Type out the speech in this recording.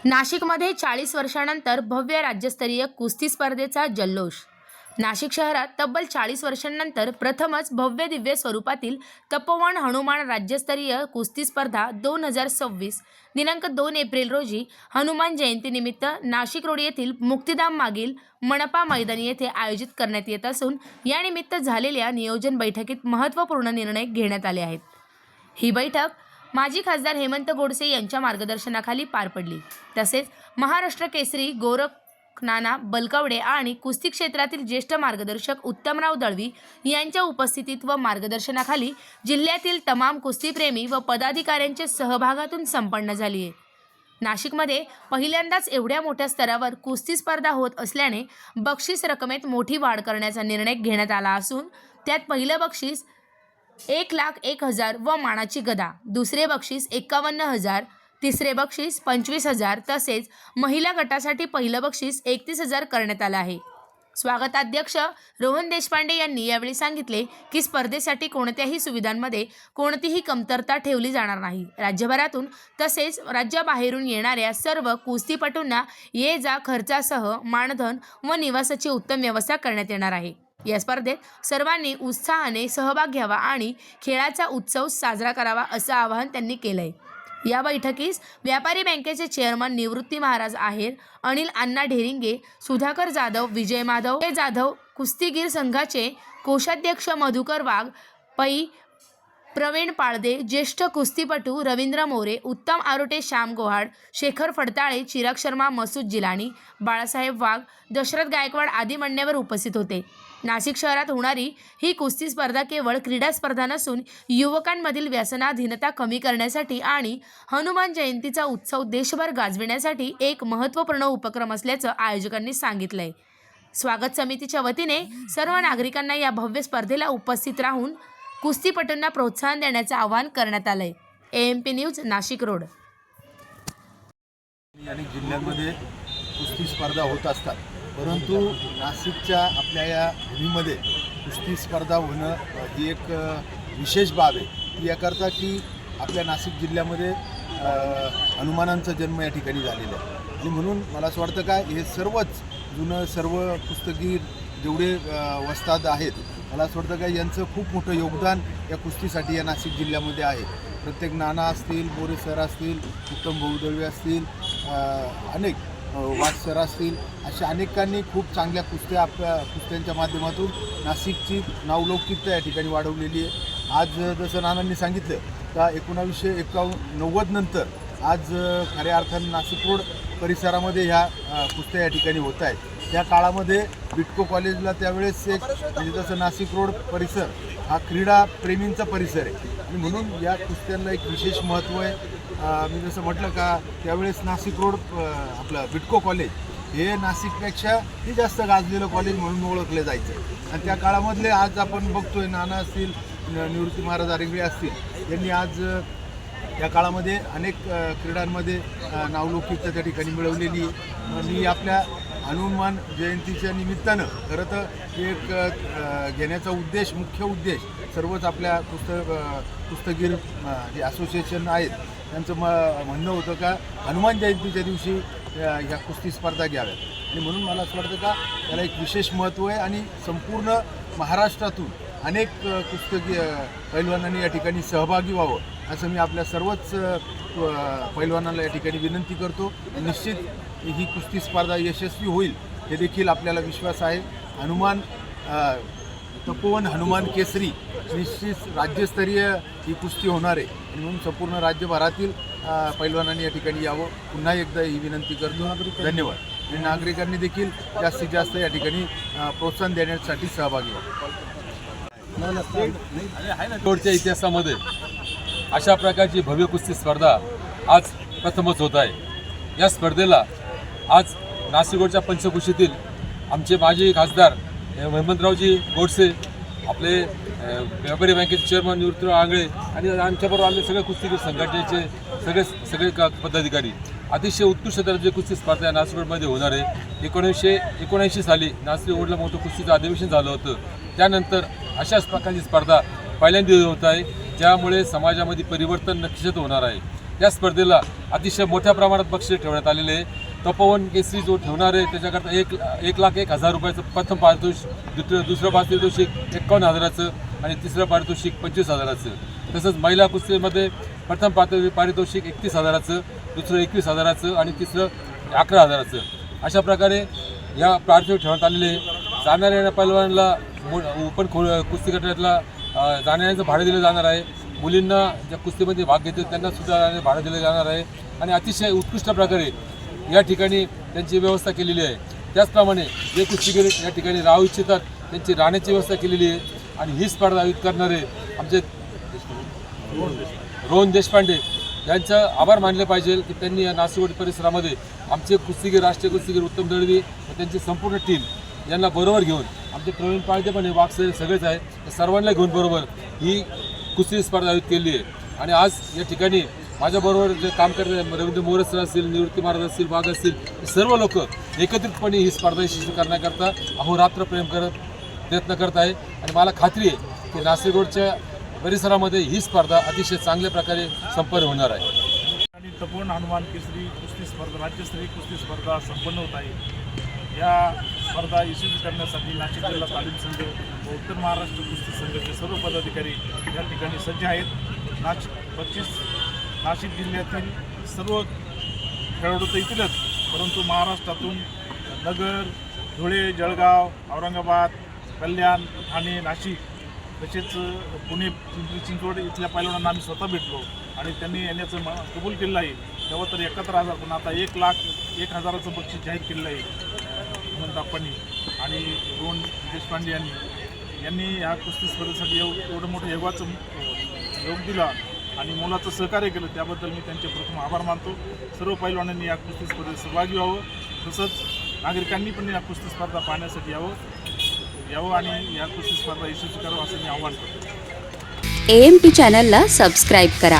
नाशिकमध्ये 40 वर्षांनंतर भव्य राज्यस्तरीय कुस्ती स्पर्धेचा जल्लोष। नाशिक शहरात तब्बल 40 वर्षांनंतर प्रथमच भव्य दिव्य स्वरूपातील तपोवन हनुमान राज्यस्तरीय कुस्ती स्पर्धा 2026 दिनांक 2 एप्रिल रोजी हनुमान जयंतीनिमित्त नाशिक रोड येथील मुक्तिधाम मागील मनपा मैदानी येथे आयोजित करण्यात येत असून यानिमित्त झालेल्या नियोजन बैठकीत महत्त्वपूर्ण निर्णय घेण्यात आले आहेत। ही बैठक माजी खासदार हेमंत गोडसे यांच्या मार्गदर्शनाखाली पार पडली। तसेच महाराष्ट्र केसरी गोरखनाना बलकवडे आणि कुस्ती क्षेत्रातील ज्येष्ठ मार्गदर्शक उत्तमराव दळवी यांच्या उपस्थितीत व मार्गदर्शनाखाली जिल्ह्यातील तमाम कुस्तीप्रेमी व पदाधिकाऱ्यांच्या सहभागातून संपन्न झाली आहे। नाशिकमध्ये पहिल्यांदाच एवढ्या मोठ्या स्तरावर कुस्ती स्पर्धा होत असल्याने बक्षीस रकमेत मोठी वाढ करण्याचा निर्णय घेण्यात आला असून त्यात पहिलं बक्षीस 1,01,000 व मानाची गदा, दुसरे बक्षीस 51,000, तिसरे बक्षीस 25,000 तसेच महिला गटासाठी पहिलं बक्षीस 31,000 करण्यात आलं आहे। स्वागताध्यक्ष रोहन देशपांडे यांनी यावेळी सांगितले की स्पर्धेसाठी कोणत्याही सुविधांमध्ये कोणतीही कमतरता ठेवली जाणार नाही। राज्यभरातून तसेच राज्याबाहेरून येणाऱ्या सर्व कुस्तीपटूंना ये जा खर्चासह मानधन व निवासाची उत्तम व्यवस्था करण्यात येणार आहे। या स्पर्धेत सर्वांनी उत्साहाने सहभाग घ्यावा आणि खेळाचा उत्सव साजरा करावा असं आवाहन त्यांनी केलंय। या बैठकीस व्यापारी बँकेचे चेअरमन निवृत्ती महाराज आहेर, अनिल अण्णा ढेरिंगे, सुधाकर जाधव, विजय माधव जाधव, कुस्तीगीर संघाचे कोषाध्यक्ष मधुकर वाघ, पै प्रवीण पाळदे, ज्येष्ठ कुस्तीपटू रवींद्र मोरे, उत्तम आरोटे, श्याम गोहाड, शेखर फडताळे, चिराग शर्मा, मसूद जिलानी, बाळासाहेब वाघ, दशरथ गायकवाड आदी मान्यवर उपस्थित होते। नाशिक शहरात होणारी ही कुस्ती स्पर्धा केवळ क्रीडा स्पर्धा नसून युवकांमधील व्यसनाधीनता कमी करण्यासाठी आणि हनुमान जयंतीचा उत्सव देशभर गाजविण्यासाठी एक महत्त्वपूर्ण उपक्रम असल्याचं आयोजकांनी सांगितलंय। स्वागत समितीच्या वतीने सर्व नागरिकांना या भव्य स्पर्धेला उपस्थित राहून कुस्तीपटूंना प्रोत्साहन देण्याचे आवाहन करण्यात आलंय। AMP news Nashik road. अनेक जिल्ह्यांमध्ये कुस्ती स्पर्धा होत असतात, परंतु नाशिकच्या आपल्या या भूमीमध्ये कुस्ती स्पर्धा होणं ही एक विशेष बाब आहे। ती याकरता की आपल्या नाशिक जिल्ह्यामध्ये हनुमानांचा जन्म या ठिकाणी झालेला आहे आणि म्हणून मला असं वाटतं का हे सर्वच जुनं सर्व कुस्तीगीर जेवढे वस्ताद आहेत, मला असं वाटतं का यांचं खूप मोठं योगदान या कुस्तीसाठी या नाशिक जिल्ह्यामध्ये आहे। प्रत्येक नाना असतील, मोरे सर असतील, उत्तम भाऊ दळवी असतील, अनेक वाघ सर असतील, अशा अनेकांनी खूप चांगल्या कुस्त्यांच्या माध्यमातून नाशिकची नावलौकिकता या ठिकाणी वाढवलेली आहे। आज जसं नानांनी सांगितलं का 1991 नंतर आज खऱ्या अर्थाने नाशिक रोड परिसरामध्ये ह्या कुस्त्या या ठिकाणी होत आहेत। त्या काळामध्ये बिटको कॉलेजला त्यावेळेस एक म्हणजे जसं नाशिक रोड परिसर हा क्रीडा प्रेमींचा परिसर आहे आणि म्हणून या कुस्त्यांना एक विशेष महत्त्व आहे। मी जसं म्हटलं का त्यावेळेस नाशिक रोड आपलं बिटको कॉलेज हे नाशिकपेक्षा ही जास्त गाजलेलं कॉलेज म्हणून ओळखलं जायचं आणि त्या काळामधले आज आपण बघतोय नाना असतील, निवृत्ती महाराज आरिंगळे असतील, यांनी आज या काळामध्ये अनेक क्रीडांमध्ये नावलौकिकता त्या ठिकाणी मिळवलेली आहे। मी आपल्या हनुमान जयंतीच्या निमित्तानं खरं तर एक घेण्याचा मुख्य उद्देश सर्वच आपल्या कुस्तीगीर जे असोसिएशन आहेत त्यांचं म्हणणं होतं का हनुमान जयंतीच्या दिवशी ह्या कुस्ती स्पर्धा घ्याव्यात आणि म्हणून मला असं वाटतं का त्याला एक विशेष महत्त्व आहे आणि संपूर्ण महाराष्ट्रातून अनेक कुस्ती पैलवानांनी या ठिकाणी सहभागी व्हावं असं मी आपल्या सर्वच पैलवानांना या ठिकाणी विनंती करतो। निश्चित ही कुस्ती स्पर्धा यशस्वी होईल हे देखील आपल्याला विश्वास आहे। तपोवन हनुमान केसरी निश्चित राज्यस्तरीय ही कुस्ती होणार आहे आणि म्हणून संपूर्ण राज्यभरातील पैलवानांनी या ठिकाणी यावं पुन्हा एकदा ही विनंती करतो। धन्यवाद। आणि नागरिकांनी देखील जास्तीत जास्त या ठिकाणी प्रोत्साहन देण्यासाठी सहभागी व्हावं। रोडच्या इतिहासामध्ये अशा प्रकारची भव्य कुस्ती स्पर्धा आज प्रथमच होत आहे। या स्पर्धेला आज नाशिक रोडच्या पंचकुशीतील आमचे माजी खासदार हेमंतरावजी गोडसे, आपले व्यापारी बँकेचे चेअरमन निवृत्तीराव आंगळे आणि आमच्याबरोबर आलेले सगळे कुस्तीगीर संघटनेचे सगळे पदाधिकारी अतिशय उत्कृष्ट दर्जाची कुस्ती स्पर्धा नाशिक रोडमध्ये होणार आहे। 1979 साली नाशिक रोडला मोठं कुस्तीचं अधिवेशन झालं होतं, त्यानंतर अशाच प्रकारची स्पर्धा पहिल्यांदा होत आहे, ज्यामुळे समाजामध्ये परिवर्तन नक्कीच होणार आहे। या स्पर्धेला अतिशय मोठ्या प्रमाणात बक्षीस ठेवण्यात आलेले आहे. तपोवन केसरी जो ठेवणार आहे त्याच्याकरता 1,01,000 रुपयाचं प्रथम पारितोषिक, दुसरं पारितोषिक 51,000चं आणि तिसरं पारितोषिक 25,000चं. तसंच महिला कुस्तीमध्ये प्रथम पारितोषिक 31,000चं, दुसरं 21,000चं आणि तिसरं 11,000चं. अशा प्रकारे या पारितोषिक ठेवण्यात आलेले. जाणाऱ्या येणाऱ्या पैलवानांना ओपन कुस्ती गटातला जाण्याचं भाडं दिलं जाणार आहे. मुलींना ज्या कुस्तीमध्ये भाग घेतील त्यांना सुद्धा भाडं दिलं जाणार आहे आणि अतिशय उत्कृष्ट प्रकारे या ठिकाणी त्यांची व्यवस्था केलेली आहे. त्याचप्रमाणे जे कुस्तीगीर या ठिकाणी राहू इच्छितात त्यांची राहण्याची व्यवस्था केलेली आहे. आणि ही स्पर्धा आयोजित करणारे आमचे रोहन देशपांडे यांचं आभार मानले पाहिजे की त्यांनी या नाशिक परिसरामध्ये आमचे कुस्तीगीर, राष्ट्रीय कुस्तीगीर उत्तम दळवी व त्यांची संपूर्ण टीम यांना बरोबर घेऊन, आमचे प्रवीण पाळते पण हे वागसरे सगळेच आहे, सर्वांना घेऊन बरोबर ही कुस्ती स्पर्धा आयोजित केली आहे. आणि आज या ठिकाणी माझ्याबरोबर जे काम करतात रवींद्र मोरे सर असतील, निवृत्ती महाराज असतील, वाघ असतील, हे सर्व लोक एकत्रितपणे ही स्पर्धा यशस्वी करण्याकरता अहोरात्र प्रयत्न करत आहे. आणि मला खात्री आहे की नाशिक रोडच्या परिसरामध्ये ही स्पर्धा अतिशय चांगल्या प्रकारे संपन्न होणार आहे. आणि तपोवन हनुमान केसरी कुस्ती स्पर्धा, राज्यस्तरीय कुस्ती स्पर्धा संपन्न होत आहे. या स्पर्धा यशस्वी करण्यासाठी नाशिक जिल्हा तालीम संघ व उत्तर महाराष्ट्र कुस्ती संघाचे सर्व पदाधिकारी या ठिकाणी सज्ज आहेत. नाशिक जिल्ह्यातील सर्व खेळाडू तर येतीलच, परंतु महाराष्ट्रातून नगर, धुळे, जळगाव, औरंगाबाद, कल्याण, ठाणे, नाशिक तसेच पुणे, पिंपरी चिंचवड इथल्या पैलवानांना आम्ही स्वतः भेटलो आणि त्यांनी येण्याचं कबूल केलं आहे. तेव्हा तर 71,000 पण आता 1,01,000चं बक्षीस जाहीर केलेलं आहे हेमंत आप्पांनी आणि रोहन देशपांडे यांनी ह्या कुस्ती स्पर्धेसाठी एवढं मोठं योगाचं योग दिला आणि मोलाचं सहकार्य केलं, त्याबद्दल मी त्यांचे प्रथम आभार मानतो. सर्व पैलवानांनी या कुस्ती स्पर्धेत सहभागी व्हावं, तसंच नागरिकांनी पण या कुस्ती स्पर्धा पाहण्यासाठी यावं आणि या कुस्ती स्पर्धा यशस्वी करावं असं मी आवाहन करतो. AMP चॅनलला सबस्क्राईब करा.